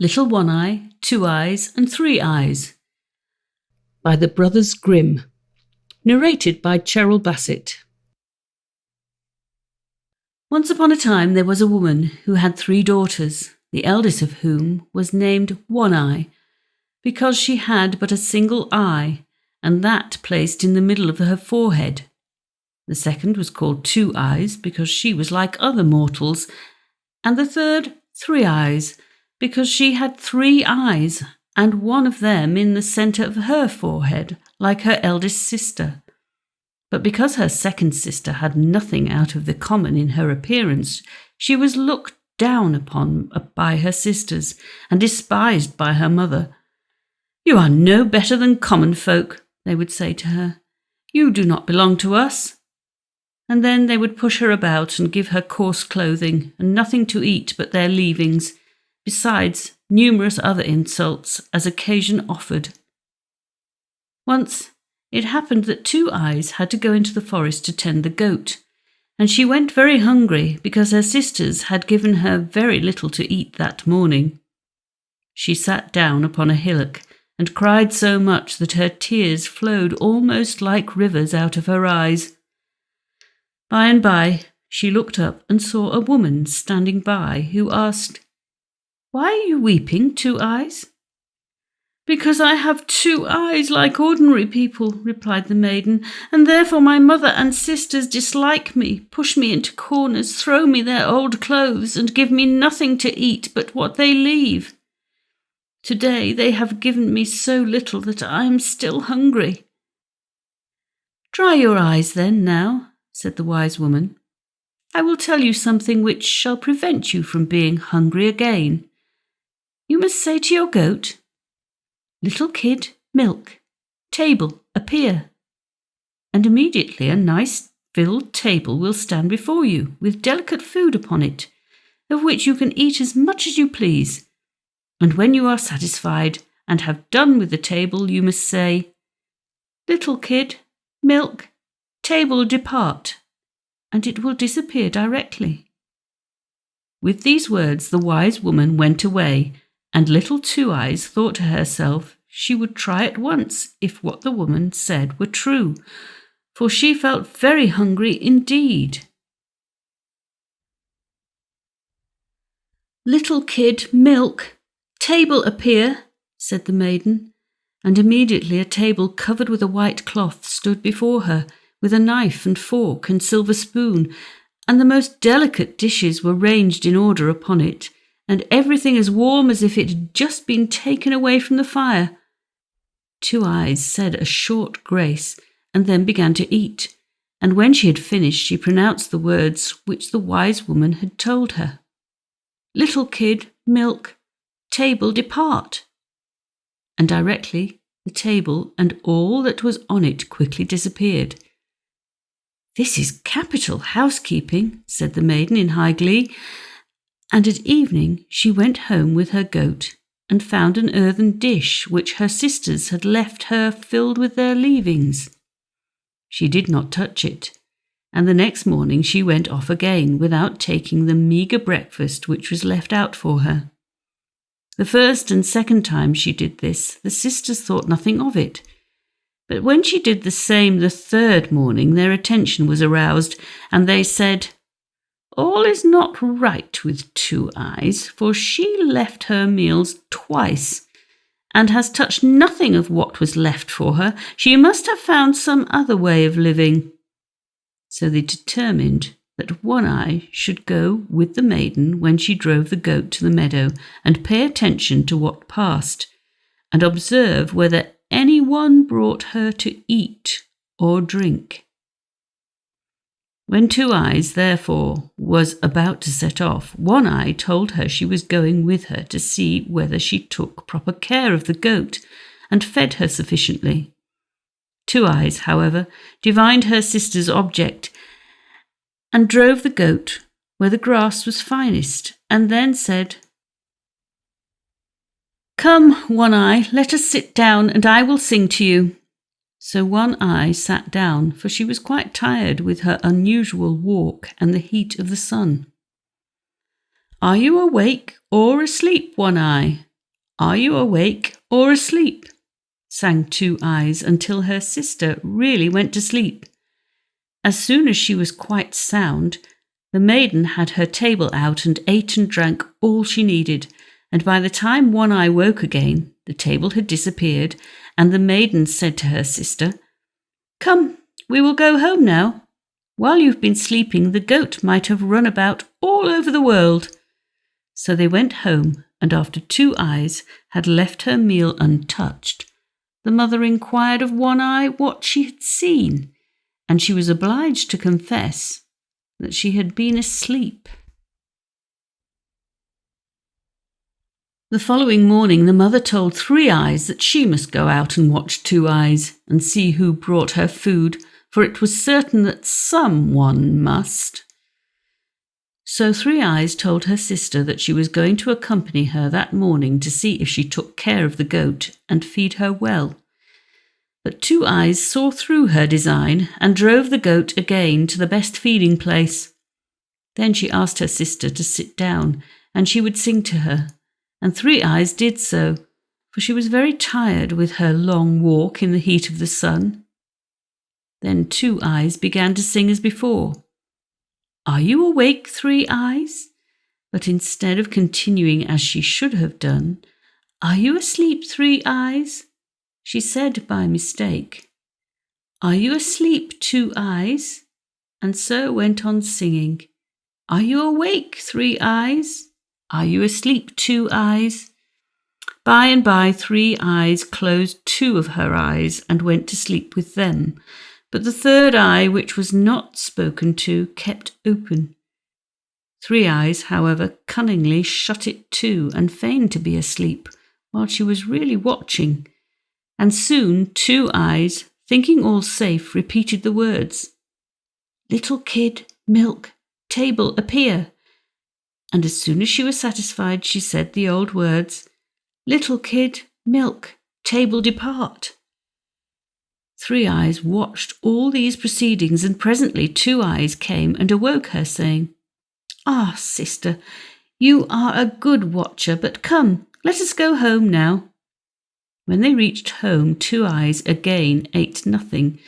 Little One Eye, Two Eyes and Three Eyes by the Brothers Grimm. Narrated by Cheryl Bassett. Once upon a time there was a woman who had 3 daughters, the eldest of whom was named One Eye, because she had but a single eye, and that placed in the middle of her forehead. The second was called Two Eyes, because she was like other mortals, and the third Three Eyes, because she had 3 eyes, and one of them in the centre of her forehead, like her eldest sister. But because her second sister had nothing out of the common in her appearance, she was looked down upon by her sisters, and despised by her mother. "You are no better than common folk," they would say to her. "You do not belong to us." And then they would push her about and give her coarse clothing, and nothing to eat but their leavings, besides numerous other insults as occasion offered. Once it happened that Two Eyes had to go into the forest to tend the goat, and she went very hungry because her sisters had given her very little to eat that morning. She sat down upon a hillock and cried so much that her tears flowed almost like rivers out of her eyes. By and by she looked up and saw a woman standing by, who asked, "Why are you weeping, Two Eyes?" "Because I have 2 eyes like ordinary people," replied the maiden, "and therefore my mother and sisters dislike me, push me into corners, throw me their old clothes, and give me nothing to eat but what they leave. Today they have given me so little that I am still hungry." "Dry your eyes then now," said the wise woman. "I will tell you something which shall prevent you from being hungry again. You must say to your goat, 'Little kid, milk, table, appear,' and immediately a nice filled table will stand before you, with delicate food upon it, of which you can eat as much as you please. And when you are satisfied and have done with the table, you must say, 'Little kid, milk, table, depart,' and it will disappear directly." With these words the wise woman went away, and little Two Eyes thought to herself she would try at once if what the woman said were true, for she felt very hungry indeed. "Little kid, milk, table appear," said the maiden, and immediately a table covered with a white cloth stood before her, with a knife and fork and silver spoon, and the most delicate dishes were ranged in order upon it, and everything as warm as if it had just been taken away from the fire. Two Eyes said a short grace, and then began to eat, and when she had finished she pronounced the words which the wise woman had told her. "Little kid, milk, table, depart." And directly the table and all that was on it quickly disappeared. "This is capital housekeeping," said the maiden in high glee, and at evening she went home with her goat and found an earthen dish which her sisters had left her filled with their leavings. She did not touch it, and the next morning she went off again without taking the meagre breakfast which was left out for her. The first and second time she did this, the sisters thought nothing of it, but when she did the same the third morning, their attention was aroused, and they said, "All is not right with Two Eyes, for she left her meals twice, and has touched nothing of what was left for her. She must have found some other way of living." So they determined that One Eye should go with the maiden when she drove the goat to the meadow, and pay attention to what passed, and observe whether any one brought her to eat or drink. When Two Eyes, therefore, was about to set off, One Eye told her she was going with her to see whether she took proper care of the goat and fed her sufficiently. Two Eyes, however, divined her sister's object and drove the goat where the grass was finest, and then said, "Come, One Eye, let us sit down, and I will sing to you." So One Eye sat down, for she was quite tired with her unusual walk and the heat of the sun. "Are you awake or asleep, One Eye?" "Are you awake or asleep?" sang Two Eyes until her sister really went to sleep. As soon as she was quite sound, the maiden had her table out and ate and drank all she needed, and by the time One Eye woke again, the table had disappeared, and the maiden said to her sister, "Come, we will go home now. While you've been sleeping, the goat might have run about all over the world." So they went home, and after Two Eyes had left her meal untouched, the mother inquired of One Eye what she had seen, and she was obliged to confess that she had been asleep. The following morning the mother told Three Eyes that she must go out and watch Two Eyes and see who brought her food, for it was certain that someone must. So Three Eyes told her sister that she was going to accompany her that morning to see if she took care of the goat and feed her well. But Two Eyes saw through her design and drove the goat again to the best feeding place. Then she asked her sister to sit down, and she would sing to her, and Three Eyes did so, for she was very tired with her long walk in the heat of the sun. Then Two Eyes began to sing as before. "Are you awake, Three Eyes?" But instead of continuing as she should have done, "Are you asleep, Three Eyes?" she said by mistake, "Are you asleep, Two Eyes?" and so went on singing, "Are you awake, Three Eyes? Are you asleep, Two Eyes?" By and by Three Eyes closed two of her eyes and went to sleep with them, but the third eye, which was not spoken to, kept open. Three Eyes, however, cunningly shut it too and feigned to be asleep, while she was really watching, and soon Two Eyes, thinking all safe, repeated the words, "Little kid, milk, table appear," and as soon as she was satisfied she said the old words, "Little kid, milk, table depart." Three Eyes watched all these proceedings, and presently Two Eyes came and awoke her, saying, "Ah, sister, you are a good watcher, but come, let us go home now." When they reached home, Two Eyes again ate nothing,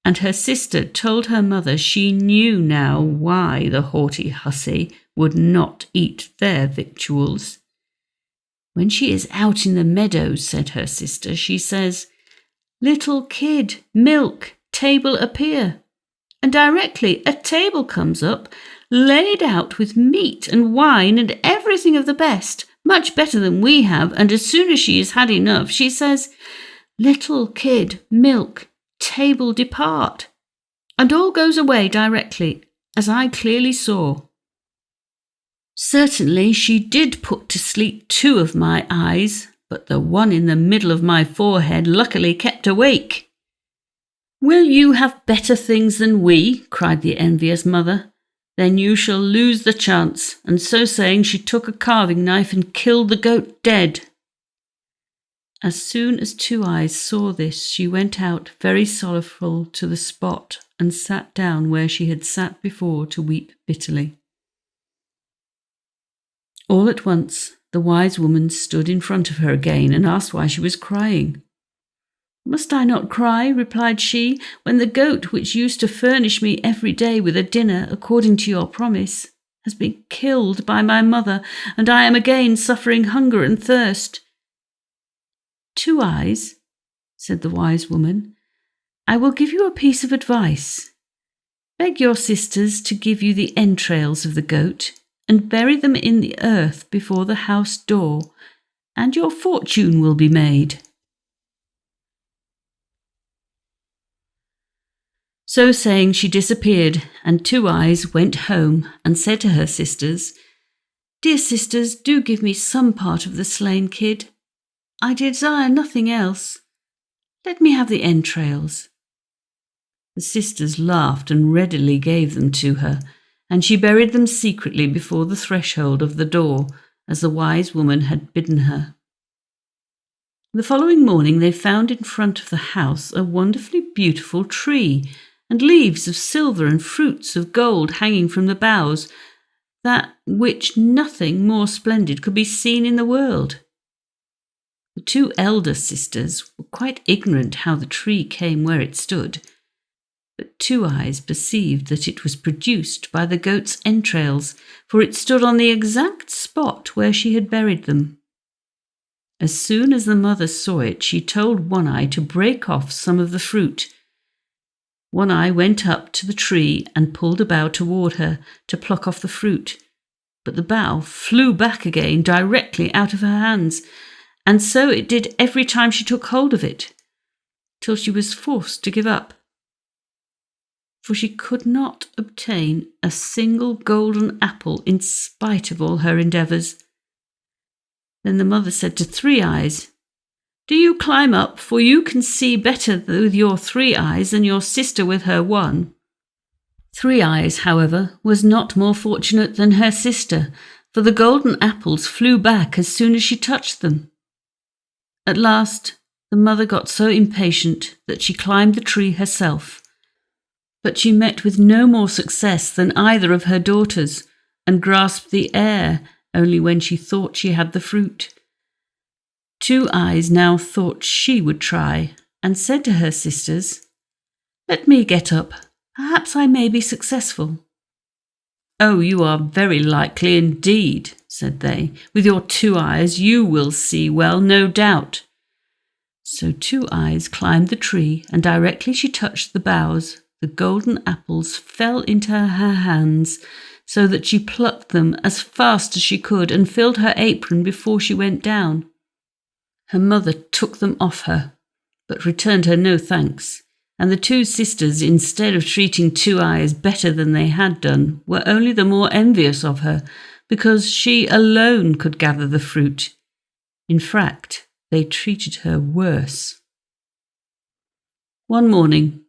and her sister told her mother she knew now why the haughty hussy would not eat their victuals. "When she is out in the meadows," said her sister, "she says, 'Little kid, milk, table appear,' and directly a table comes up, laid out with meat and wine and everything of the best, much better than we have, and as soon as she has had enough, she says, 'Little kid, milk, table depart,' and all goes away directly, as I clearly saw. Certainly she did put to sleep two of my eyes, but the one in the middle of my forehead luckily kept awake." "Will you have better things than we?" cried the envious mother. "Then you shall lose the chance." And so saying, she took a carving knife and killed the goat dead. As soon as Two Eyes saw this, she went out very sorrowful to the spot and sat down where she had sat before to weep bitterly. All at once, the wise woman stood in front of her again and asked why she was crying. "Must I not cry," replied she, "when the goat which used to furnish me every day with a dinner according to your promise has been killed by my mother, and I am again suffering hunger and thirst?" "Two Eyes," said the wise woman, "I will give you a piece of advice. Beg your sisters to give you the entrails of the goat and bury them in the earth before the house door, and your fortune will be made." So saying, she disappeared, and Two Eyes went home and said to her sisters, "Dear sisters, do give me some part of the slain kid. I desire nothing else. Let me have the entrails." The sisters laughed and readily gave them to her, and she buried them secretly before the threshold of the door, as the wise woman had bidden her. The following morning they found in front of the house a wonderfully beautiful tree, and leaves of silver and fruits of gold hanging from the boughs, that which nothing more splendid could be seen in the world. The two elder sisters were quite ignorant how the tree came where it stood, but Two Eyes perceived that it was produced by the goat's entrails, for it stood on the exact spot where she had buried them. As soon as the mother saw it, she told One Eye to break off some of the fruit. One Eye went up to the tree and pulled a bough toward her to pluck off the fruit, but the bough flew back again directly out of her hands, and so it did every time she took hold of it, till she was forced to give up, for she could not obtain a single golden apple in spite of all her endeavours. Then the mother said to Three Eyes, "Do you climb up, for you can see better with your 3 eyes than your sister with her 1. Three Eyes, however, was not more fortunate than her sister, for the golden apples flew back as soon as she touched them. At last, the mother got so impatient that she climbed the tree herself, but she met with no more success than either of her daughters, and grasped the air only when she thought she had the fruit. Two Eyes now thought she would try, and said to her sisters, "Let me get up. Perhaps I may be successful." "Oh, you are very likely indeed," said they. "With your 2 eyes you will see well, no doubt." So Two Eyes climbed the tree, and directly she touched the boughs, the golden apples fell into her hands, so that she plucked them as fast as she could and filled her apron before she went down. Her mother took them off her, but returned her no thanks, and the two sisters, instead of treating Two Eyes better than they had done, were only the more envious of her, because she alone could gather the fruit. In fact, they treated her worse. One morning,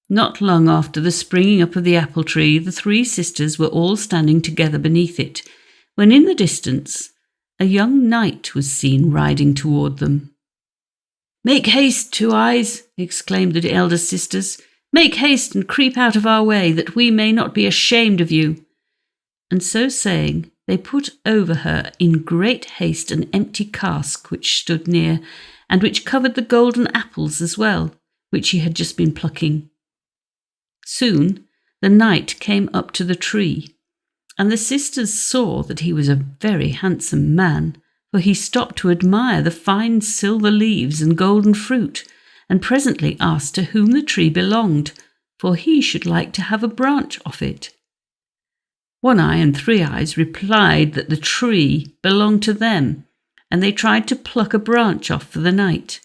not long after the springing up of the apple tree, the 3 sisters were all standing together beneath it, when in the distance a young knight was seen riding toward them. "Make haste, Two Eyes," exclaimed the elder sisters. "Make haste and creep out of our way, that we may not be ashamed of you." And so saying, they put over her in great haste an empty cask which stood near, and which covered the golden apples as well, which she had just been plucking. Soon the knight came up to the tree, and the sisters saw that he was a very handsome man, for he stopped to admire the fine silver leaves and golden fruit, and presently asked to whom the tree belonged, for he should like to have a branch off it. One Eye and Three Eyes replied that the tree belonged to them, and they tried to pluck a branch off for the knight.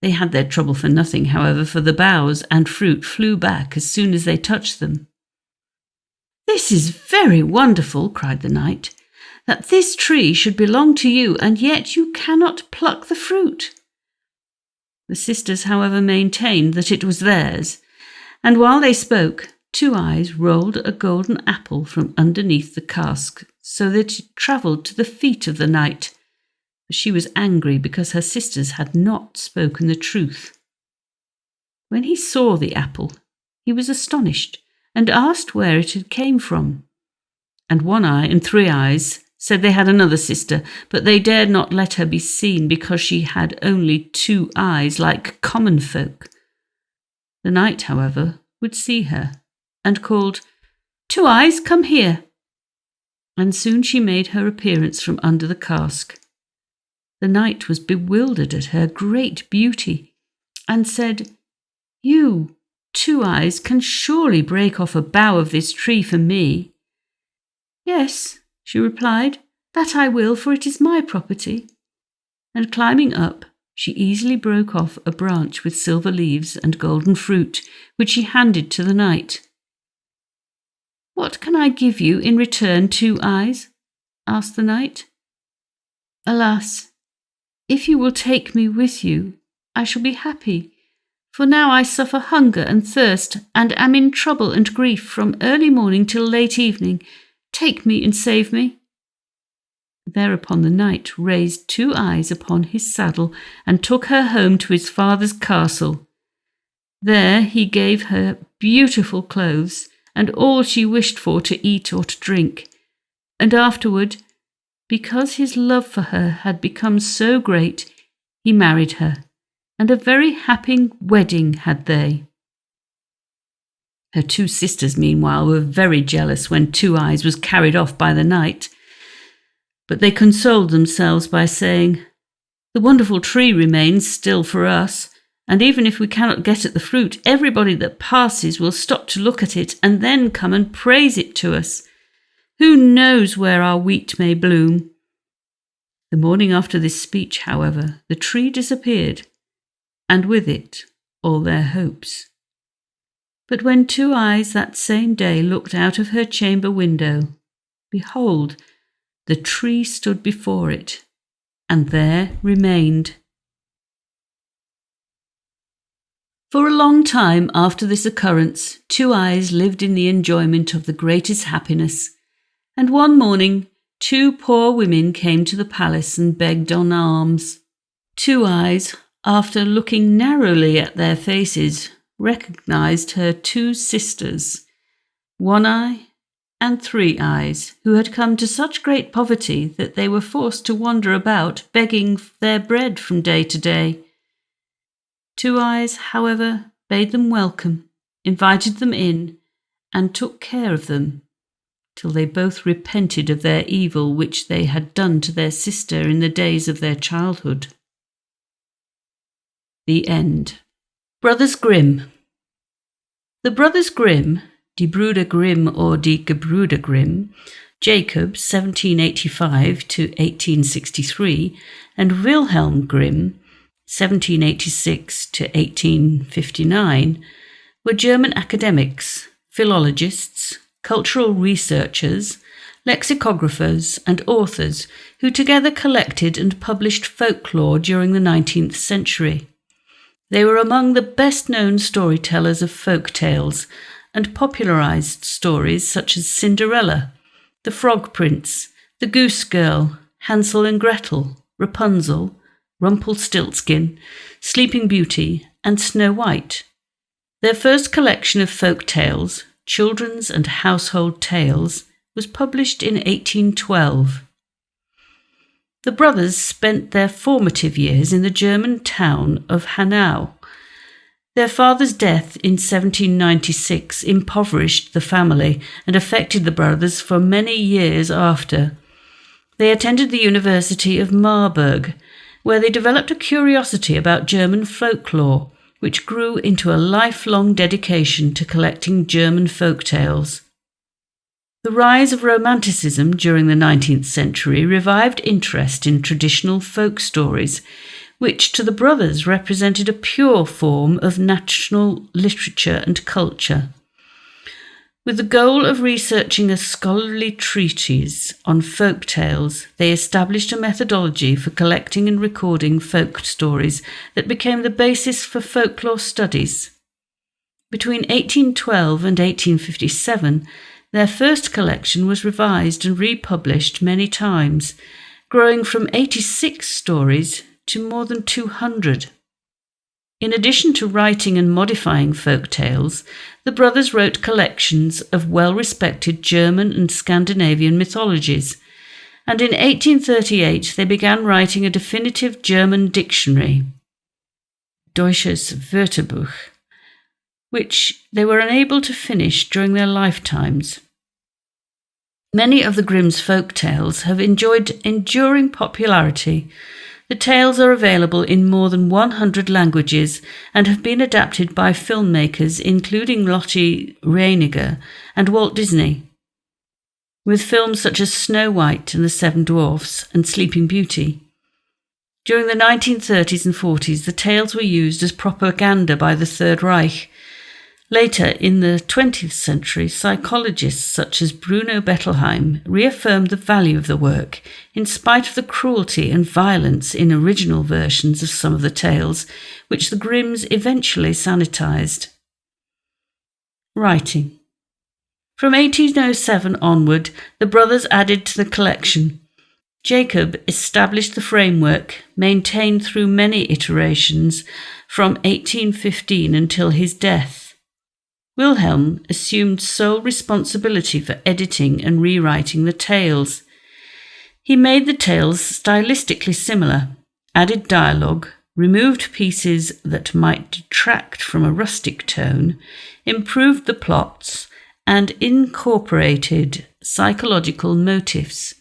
They had their trouble for nothing, however, for the boughs and fruit flew back as soon as they touched them. "This is very wonderful," cried the knight, "that this tree should belong to you, and yet you cannot pluck the fruit." The sisters, however, maintained that it was theirs, and while they spoke, Two Eyes rolled a golden apple from underneath the cask, so that it travelled to the feet of the knight. She was angry because her sisters had not spoken the truth. When he saw the apple, he was astonished, and asked where it had came from. And One Eye and Three Eyes said they had another sister, but they dared not let her be seen because she had only 2 eyes like common folk. The knight, however, would see her, and called, "Two Eyes, come here." And soon she made her appearance from under the cask. The knight was bewildered at her great beauty, and said, "You, Two Eyes, can surely break off a bough of this tree for me." "Yes," she replied, "that I will, for it is my property." And climbing up, she easily broke off a branch with silver leaves and golden fruit, which she handed to the knight. "What can I give you in return, Two Eyes?" asked the knight. "Alas, if you will take me with you, I shall be happy, for now I suffer hunger and thirst, and am in trouble and grief from early morning till late evening. Take me and save me." Thereupon the knight raised Two Eyes upon his saddle and took her home to his father's castle. There he gave her beautiful clothes and all she wished for to eat or to drink, and afterward, because his love for her had become so great, he married her, and a very happy wedding had they. Her two sisters, meanwhile, were very jealous when Two Eyes was carried off by the knight, but they consoled themselves by saying, "The wonderful tree remains still for us, and even if we cannot get at the fruit, everybody that passes will stop to look at it and then come and praise it to us. Who knows where our wheat may bloom?" The morning after this speech, however, the tree disappeared, and with it all their hopes. But when Two Eyes that same day looked out of her chamber window, behold, the tree stood before it, and there remained. For a long time after this occurrence, Two Eyes lived in the enjoyment of the greatest happiness, and one morning 2 poor women came to the palace and begged on alms. Two Eyes, after looking narrowly at their faces, recognized her 2 sisters, One Eye and Three Eyes, who had come to such great poverty that they were forced to wander about begging their bread from day to day. Two Eyes, however, bade them welcome, invited them in, and took care of them, till they both repented of their evil which they had done to their sister in the days of their childhood. The End. Brothers Grimm. The brothers Grimm, die Brüder Grimm or die Gebrüder Grimm, Jacob 1785 to 1863, and Wilhelm Grimm 1786 to 1859, were German academics, philologists, cultural researchers, lexicographers, and authors who together collected and published folklore during the 19th century. They were among the best-known storytellers of folk tales and popularized stories such as Cinderella, The Frog Prince, The Goose Girl, Hansel and Gretel, Rapunzel, Rumpelstiltskin, Sleeping Beauty, and Snow White. Their first collection of folk tales, Children's and Household Tales, was published in 1812. The brothers spent their formative years in the German town of Hanau. Their father's death in 1796 impoverished the family and affected the brothers for many years after. They attended the University of Marburg, where they developed a curiosity about German folklore, which grew into a lifelong dedication to collecting German folk tales. The rise of Romanticism during the 19th century revived interest in traditional folk stories, which to the brothers represented a pure form of national literature and culture. With the goal of researching a scholarly treatise on folk tales, they established a methodology for collecting and recording folk stories that became the basis for folklore studies. Between 1812 and 1857, their first collection was revised and republished many times, growing from 86 stories to more than 200. In addition to writing and modifying folk tales, the brothers wrote collections of well-respected German and Scandinavian mythologies, and in 1838 they began writing a definitive German dictionary, Deutsches Wörterbuch, which they were unable to finish during their lifetimes. Many of the Grimm's folk tales have enjoyed enduring popularity. The tales are available in more than 100 languages and have been adapted by filmmakers including Lotte Reiniger and Walt Disney, with films such as Snow White and the Seven Dwarfs and Sleeping Beauty. During the 1930s and 40s, the tales were used as propaganda by the Third Reich. Later, in the 20th century, psychologists such as Bruno Bettelheim reaffirmed the value of the work, in spite of the cruelty and violence in original versions of some of the tales, which the Grimms eventually sanitized. Writing. From 1807 onward, the brothers added to the collection. Jacob established the framework, maintained through many iterations, from 1815 until his death. Wilhelm assumed sole responsibility for editing and rewriting the tales. He made the tales stylistically similar, added dialogue, removed pieces that might detract from a rustic tone, improved the plots, and incorporated psychological motifs.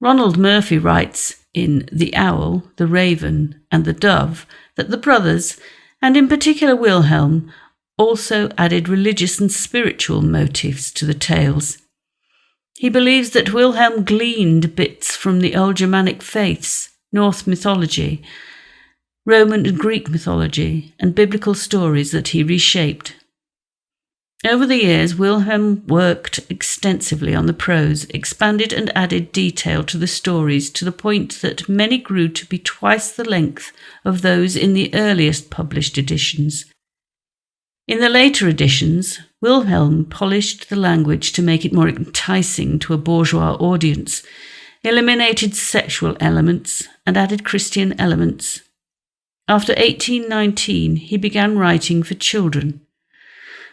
Ronald Murphy writes in The Owl, the Raven, and the Dove that the brothers, and in particular Wilhelm, also added religious and spiritual motifs to the tales. He believes that Wilhelm gleaned bits from the old Germanic faiths, Norse mythology, Roman and Greek mythology, and biblical stories that he reshaped. Over the years, Wilhelm worked extensively on the prose, expanded and added detail to the stories to the point that many grew to be twice the length of those in the earliest published editions. In the later editions, Wilhelm polished the language to make it more enticing to a bourgeois audience, eliminated sexual elements, and added Christian elements. After 1819, he began writing for children.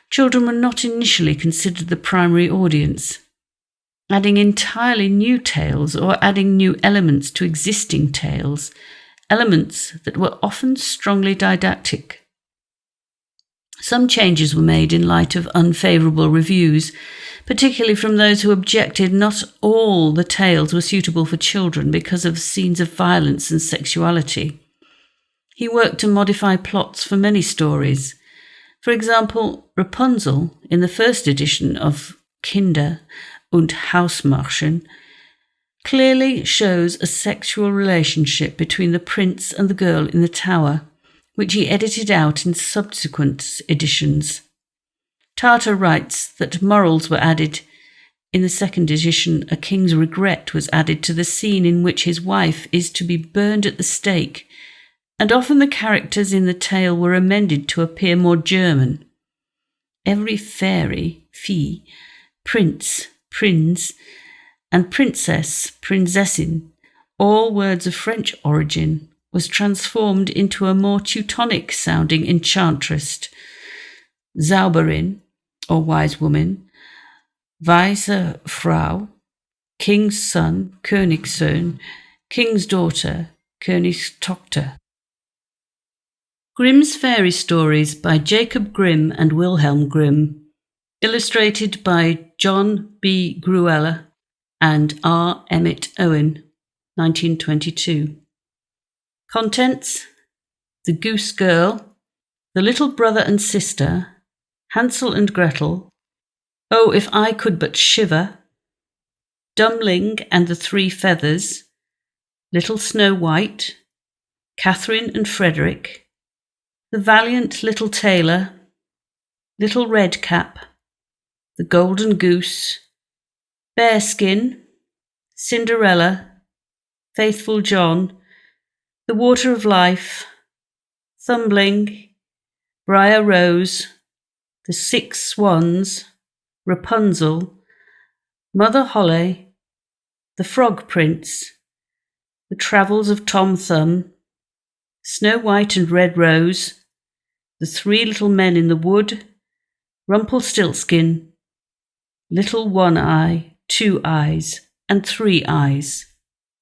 Children were not initially considered the primary audience. Adding entirely new tales or adding new elements to existing tales, elements that were often strongly didactic. Some changes were made in light of unfavourable reviews, particularly from those who objected not all the tales were suitable for children because of scenes of violence and sexuality. He worked to modify plots for many stories. For example, Rapunzel, in the first edition of Kinder- und Hausmärchen, clearly shows a sexual relationship between the prince and the girl in the tower, which he edited out in subsequent editions. Tarter writes that morals were added. In the second edition, A King's Regret was added to the scene in which his wife is to be burned at the stake, and often the characters in the tale were amended to appear more German. Every fairy, fee, prince, prinz, and princess, prinzessin, all words of French origin, was transformed into a more Teutonic-sounding enchantress, Zauberin, or wise woman, Weise Frau, King's son, Königssohn, King's daughter, Königstochter. Grimm's Fairy Stories by Jacob Grimm and Wilhelm Grimm, illustrated by John B. Grueller and R. Emmett Owen, 1922. Contents: The Goose Girl, The Little Brother and Sister, Hansel and Gretel, Oh, If I Could But Shiver, Dummling and the Three Feathers, Little Snow White, Catherine and Frederick, The Valiant Little Tailor, Little Red Cap, The Golden Goose, Bearskin, Cinderella, Faithful John, The Water of Life, Thumbling, Briar Rose, The Six Swans, Rapunzel, Mother Holle, The Frog Prince, The Travels of Tom Thumb, Snow White and Red Rose, The Three Little Men in the Wood, Rumpelstiltskin, Little One Eye, Two Eyes, and Three Eyes.